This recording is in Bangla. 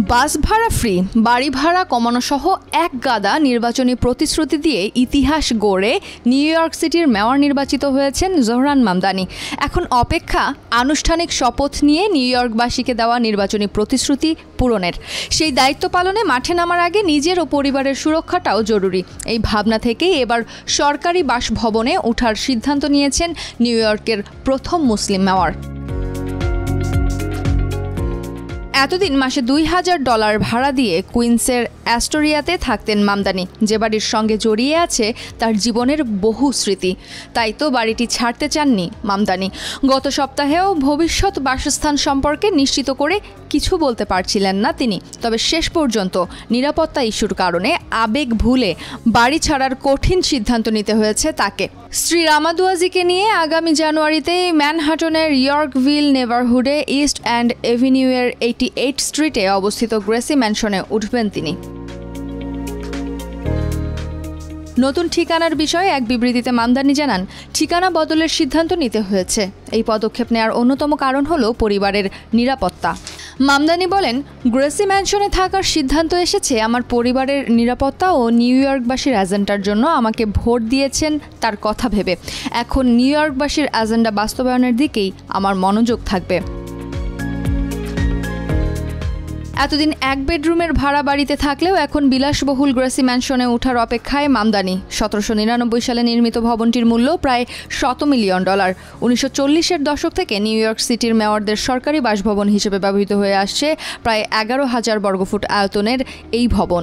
বাস ভাড়া ফ্রি, বাড়ি ভাড়া কমানো সহ এক গাদা নির্বাচনী প্রতিশ্রুতি দিয়ে ইতিহাস গড়ে নিউ ইয়র্ক সিটির মেয়র নির্বাচিত হয়েছেন জোহরান মামদানি। এখন অপেক্ষা আনুষ্ঠানিক শপথ নিয়ে নিউ ইয়র্কবাসীকে দেওয়া নির্বাচনী প্রতিশ্রুতি পূরণের। সেই দায়িত্ব পালনে মাঠে নামার আগে নিজের ও পরিবারের সুরক্ষাটাও জরুরি। এই ভাবনা থেকেই এবার সরকারি বাসভবনে ওঠার সিদ্ধান্ত নিয়েছেন নিউ ইয়র্কের প্রথম মুসলিম মেয়র। এতদিন মাসে $2000 ভাড়া দিয়ে কুইন্সের অ্যাস্টোরিয়াতে থাকতেন মামদানি, যে বাড়ির সঙ্গে জড়িয়ে আছে তার জীবনের বহু স্মৃতি। তাই তো বাড়িটি ছাড়তে চাননি মামদানি। গত সপ্তাহেও ভবিষ্যৎ বাসস্থান সম্পর্কে নিশ্চিত করে কিছু বলতে পারছিলেন না তিনি। তবে শেষ পর্যন্ত নিরাপত্তা ইস্যুর কারণে আবেগ ভুলে বাড়ি ছাড়ার কঠিন সিদ্ধান্ত নিতে হয়েছে তাকে। স্ত্রী রামাদুয়াজিকে নিয়ে আগামী জানুয়ারিতে ম্যানহাটনের ইয়র্কভিল নেবারহুডে ইস্ট অ্যান্ড এভিনিউয়ের 88 স্ট্রিটে অবস্থিত গ্রেসি ম্যানশনে উঠবেন তিনি। নতুন ঠিকানার বিষয়ে এক বিবৃতিতে মামদানি জানান, ঠিকানা বদলের সিদ্ধান্ত নিতে হয়েছে। এই পদক্ষেপ নেওয়ার অন্যতম কারণ হলো পরিবারের নিরাপত্তা। মামদানি বলেন, গ্রেসি ম্যানশনে থাকার সিদ্ধান্ত এসেছে আমার পরিবারের নিরাপত্তা ও নিউ ইয়র্কবাসীর এজেন্ডার জন্য। আমাকে ভোট দিয়েছেন তার কথা ভেবে। এখন নিউ ইয়র্কবাসীর এজেন্ডা বাস্তবায়নের দিকেই আমার মনোযোগ থাকবে। এতদিন এক বেডরুমের ভাড়া বাড়িতে থাকলেও এখন বিলাসবহুল গ্রেসি ম্যানশনে ওঠার অপেক্ষায় মামদানি। 1799 সালে নির্মিত ভবনটির মূল্য প্রায় $100 মিলিয়ন। 1940-এর দশক থেকে নিউ ইয়র্ক সিটির মেয়রদের সরকারি বাসভবন হিসেবে ব্যবহৃত হয়ে আসছে প্রায় 11,000 বর্গফুট আয়তনের এই ভবন।